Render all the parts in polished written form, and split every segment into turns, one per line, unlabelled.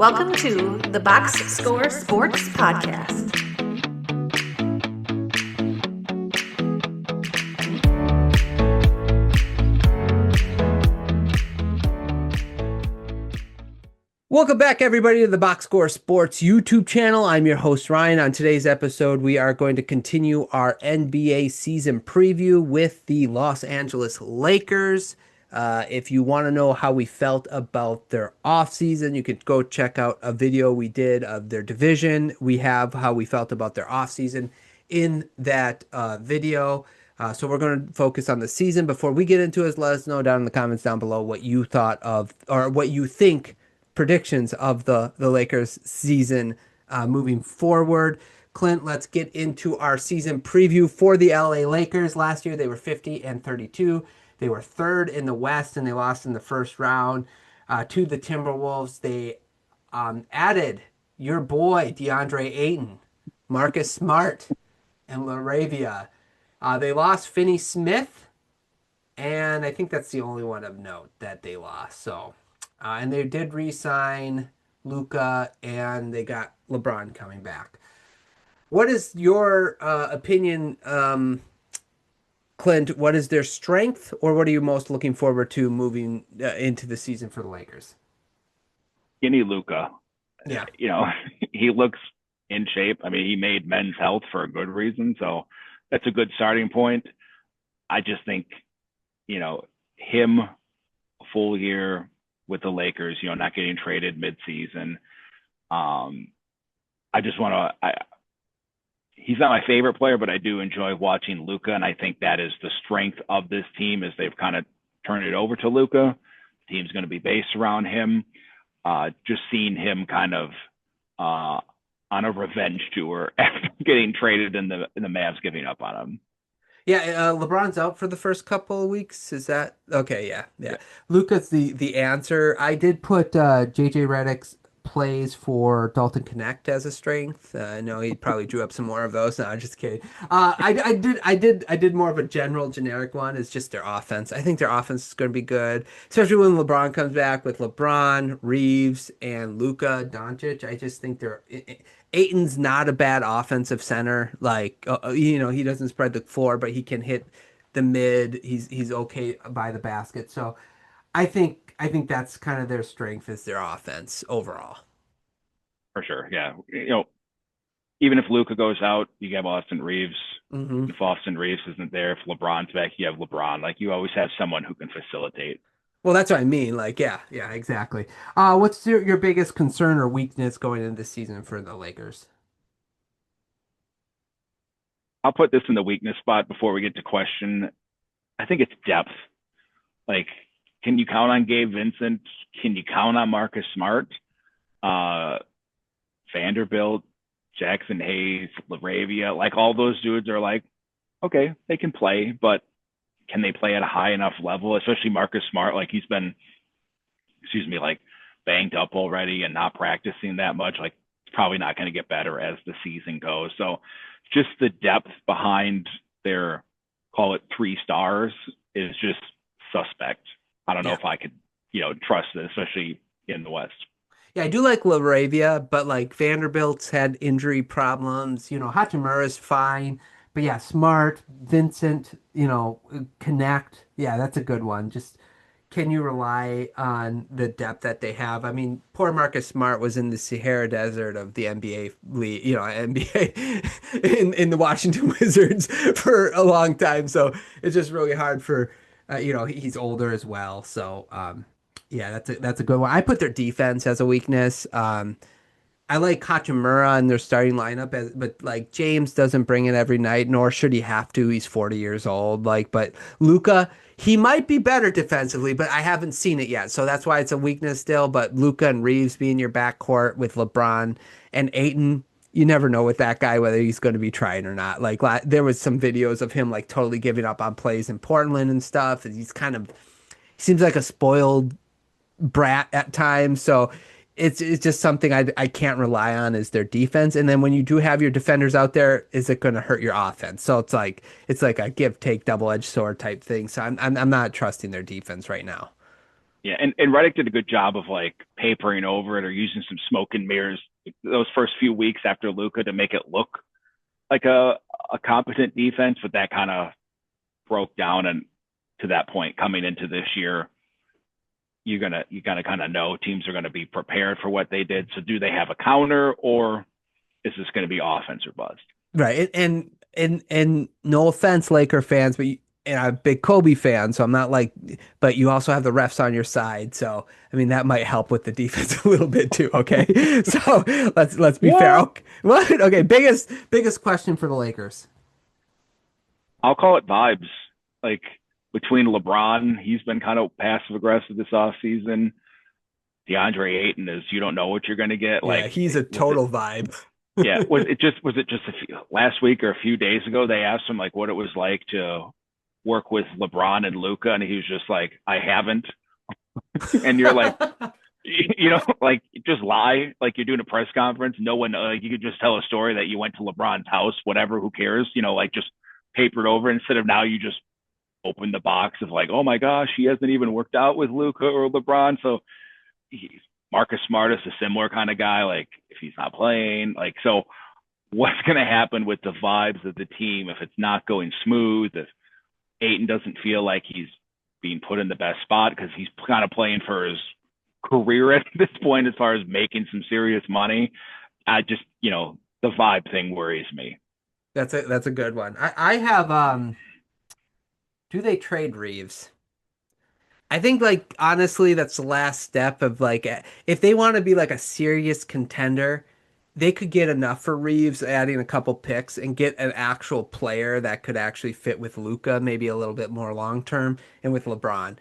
Welcome to the Box Score Sports Podcast.
Welcome back, everybody, to the Box Score Sports YouTube channel. I'm your host, Ryan. On today's episode, we are going to continue our NBA season preview with the Los Angeles Lakers. If you want to know how we felt about their offseason, you could go check out a video we did of their division. We have how we felt about their offseason in that video. So we're going to focus on the season. Before we get into it, let us know down in the comments down below what you thought of, or what you think predictions of the Lakers season moving forward. Clint, let's get into our season preview for the LA Lakers. Last year, they were 50-32. They were third in the West, and they lost in the first round to the Timberwolves. They added your boy, DeAndre Ayton, Marcus Smart, and LaRavia. They lost Finney Smith, and I think that's the only one of note that they lost. So, and they did re-sign Luka, and they got LeBron coming back. What is your opinion, Clint? What is their strength, or what are you most looking forward to moving into the season for the Lakers?
Skinny Luka.
Yeah.
He looks in shape. I mean, he made Men's Health for a good reason, so that's a good starting point. I just think, him a full year with the Lakers, not getting traded mid-season. He's not my favorite player, but I do enjoy watching Luka, and I think that is the strength of this team is they've kind of turned it over to Luka. The team's going to be based around him. Just seeing him kind of on a revenge tour after getting traded and the Mavs giving up on him.
Yeah, LeBron's out for the first couple of weeks. Is that okay? Yeah. Luka's the answer. I did put JJ Redick's plays for Dalton Connect as a strength. I know he probably drew up some more of those. No, I'm just kidding. I did more of a generic one. It's just their offense. I think their offense is going to be good, especially when LeBron comes back with LeBron, Reeves, and Luka Doncic. I just think they're. Ayton's not a bad offensive center. He doesn't spread the floor, but he can hit the mid. He's okay by the basket. So I think that's kind of their strength is their offense overall.
For sure. Yeah. Even if Luka goes out, you have Austin Reeves.
Mm-hmm.
If Austin Reeves isn't there, if LeBron's back, you have LeBron. Like, you always have someone who can facilitate.
Well, that's what I mean. Yeah, exactly. What's your biggest concern or weakness going into this season for the Lakers?
I'll put this in the weakness spot before we get to question. I think it's depth. Like, can you count on Gabe Vincent? Can you count on Marcus Smart? Vanderbilt, Jackson Hayes, LaRavia, like all those dudes are like, okay, they can play, but can they play at a high enough level? Especially Marcus Smart, like he's been, banged up already and not practicing that much. Like, it's probably not going to get better as the season goes. So just the depth behind their, call it 3 stars, is just suspect. I don't know if I could, trust it, especially in the West.
Yeah, I do like LaRavia, but Vanderbilt's had injury problems. Hachimura's fine. But yeah, Smart, Vincent, Connect. Yeah, that's a good one. Just can you rely on the depth that they have? I mean, poor Marcus Smart was in the Sahara Desert of the NBA league, NBA in the Washington Wizards for a long time. So it's just really hard for, he's older as well. So, yeah, that's a good one. I put their defense as a weakness. I like Hachimura in their starting lineup, but James doesn't bring it every night, nor should he have to. He's 40 years old. But Luka, he might be better defensively, but I haven't seen it yet, so that's why it's a weakness still. But Luka and Reeves being your backcourt with LeBron and Ayton, you never know with that guy whether he's going to be trying or not. There was some videos of him totally giving up on plays in Portland and stuff. And he seems like a spoiled brat at times, so. It's just something I can't rely on is their defense. And then when you do have your defenders out there, is it going to hurt your offense? So it's like a give take double edged sword type thing. So I'm not trusting their defense right now.
Yeah, and Reddick did a good job of like papering over it or using some smoke and mirrors those first few weeks after Luka to make it look like a competent defense, but that kind of broke down. And to that point, coming into this year, you gotta kind of know teams are gonna be prepared for what they did. So do they have a counter, or is this going to be offense or bust?
Right. And no offense, Laker fans, but and I'm a big Kobe fan, so I'm not like, but you also have the refs on your side. So, I mean, that might help with the defense a little bit too. Okay. So let's be fair.
What?
Okay. What? Okay. Biggest question for the Lakers.
I'll call it vibes. Like between LeBron, he's been kind of passive aggressive this offseason. DeAndre Ayton is you don't know what you're going to get.
Yeah,
Like
he's a
was it
total vibe.
yeah, was it just a few last week or a few days ago they asked him like what it was like to work with LeBron and Luca and he was just like I haven't. And you're like like just lie like you're doing a press conference. No one like you could just tell a story that you went to LeBron's house, whatever, who cares? Like just papered over instead of now you just open the box of like, oh my gosh, he hasn't even worked out with Luca or LeBron. So he's Marcus Smart is a similar kind of guy. Like if he's not playing, like so, what's going to happen with the vibes of the team if it's not going smooth? If Aiton doesn't feel like he's being put in the best spot because he's kind of playing for his career at this point as far as making some serious money. I just the vibe thing worries me.
That's a good one. I have do they trade Reeves? I think like honestly that's the last step of like if they want to be like a serious contender, they could get enough for Reeves adding a couple picks and get an actual player that could actually fit with Luca, maybe a little bit more long term and with LeBron.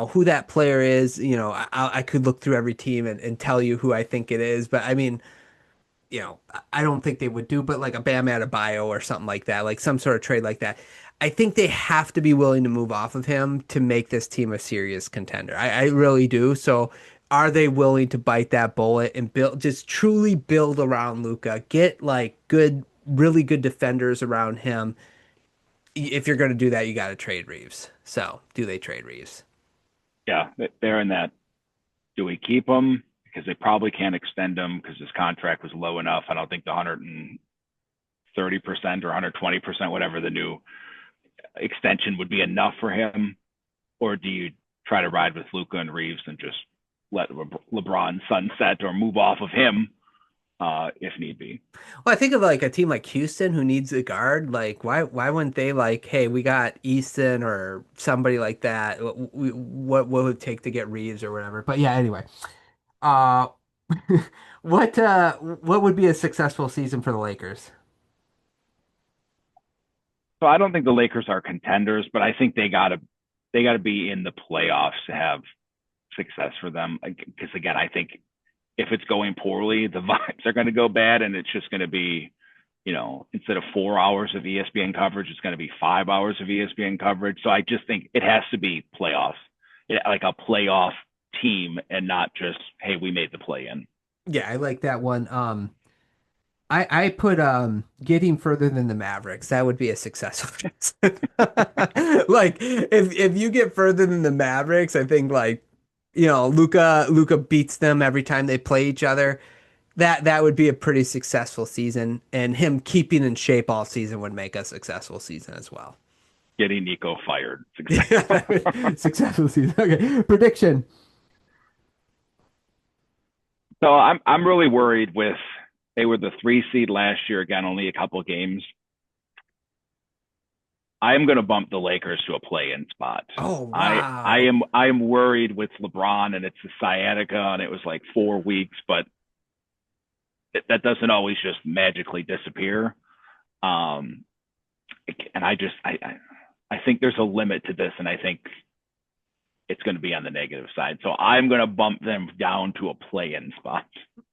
Who that player is, I could look through every team and tell you who I think it is, but I mean, I don't think they would do, but like a Bam Adebayo or something like that, like some sort of trade like that. I think they have to be willing to move off of him to make this team a serious contender. I really do. So are they willing to bite that bullet and build, just truly build around Luca, get like good, really good defenders around him? If you're going to do that, you got to trade Reeves. So do they trade Reeves?
Yeah, they're in that. Do we keep him? Because they probably can't extend him because his contract was low enough. I don't think the 130% or 120%, whatever the new extension would be enough for him. Or do you try to ride with Luca and Reeves and just let LeBron sunset or move off of him if need be?
Well, I think of like a team like Houston who needs a guard. Like, why wouldn't they like, hey, we got Easton or somebody like that. What would it take to get Reeves or whatever? But yeah, anyway. Uh, what would be a successful season for the Lakers?
So I don't think the Lakers are contenders, but I think they gotta be in the playoffs to have success for them. Because again, I think if it's going poorly, the vibes are going to go bad, and it's just going to be, instead of 4 hours of ESPN coverage, it's going to be 5 hours of ESPN coverage. So I just think it has to be playoffs, like a playoff team, and not just hey, we made the play in.
Yeah, I like that one. I put getting further than the Mavericks. That would be a successful season. Like if you get further than the Mavericks, I think like Luca beats them every time they play each other. That would be a pretty successful season, and him keeping in shape all season would make a successful season as well.
Getting Nico fired,
Successful season. Okay, prediction.
so I'm really worried with they were the 3 seed last year. Again, only a couple of games. I am going to bump the Lakers to a play-in spot.
Oh
I
wow.
am worried with LeBron and it's the sciatica and it was like 4 weeks, but that doesn't always just magically disappear. Um, and I think there's a limit to this, and I think it's going to be on the negative side. So I'm going to bump them down to a play-in spot.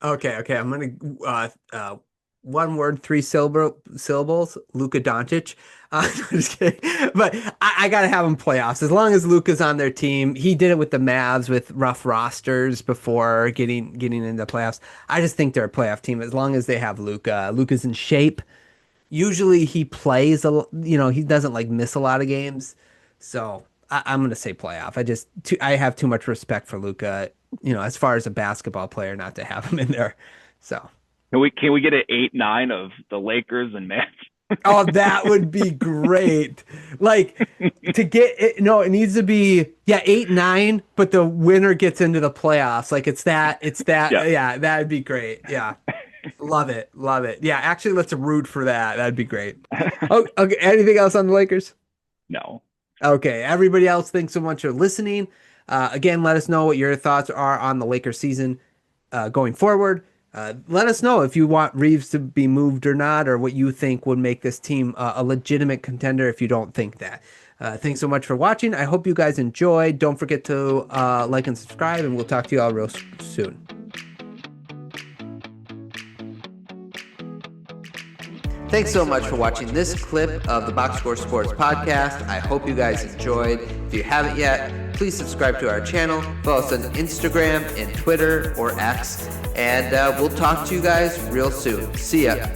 Okay. I'm gonna one word, syllables. Luka Doncic. Just kidding. But I gotta have him playoffs. As long as Luka's on their team, he did it with the Mavs with rough rosters before getting into the playoffs. I just think they're a playoff team as long as they have Luka. Luka's in shape. Usually he plays he doesn't like miss a lot of games. So I'm going to say playoff. I have too much respect for Luka, as far as a basketball player, not to have him in there. So.
Can we get an 8-9 of the Lakers and Mavs?
Oh, that would be great. Like to get it. No, it needs to be 8-9, but the winner gets into the playoffs. Like it's that. Yeah, that'd be great. Yeah. Love it. Yeah, actually let's root for that. That'd be great. Oh, okay. Anything else on the Lakers?
No.
Okay. Everybody else, thanks so much for listening. Again, let us know what your thoughts are on the Lakers season going forward. Let us know if you want Reeves to be moved or not, or what you think would make this team a legitimate contender if you don't think that. Thanks so much for watching. I hope you guys enjoyed. Don't forget to like and subscribe, and we'll talk to you all real soon. Thanks so much for watching this clip of the Box Score Sports Podcast. I hope you guys enjoyed. If you haven't yet, please subscribe to our channel. Follow us on Instagram and Twitter or X. And we'll talk to you guys real soon. See ya.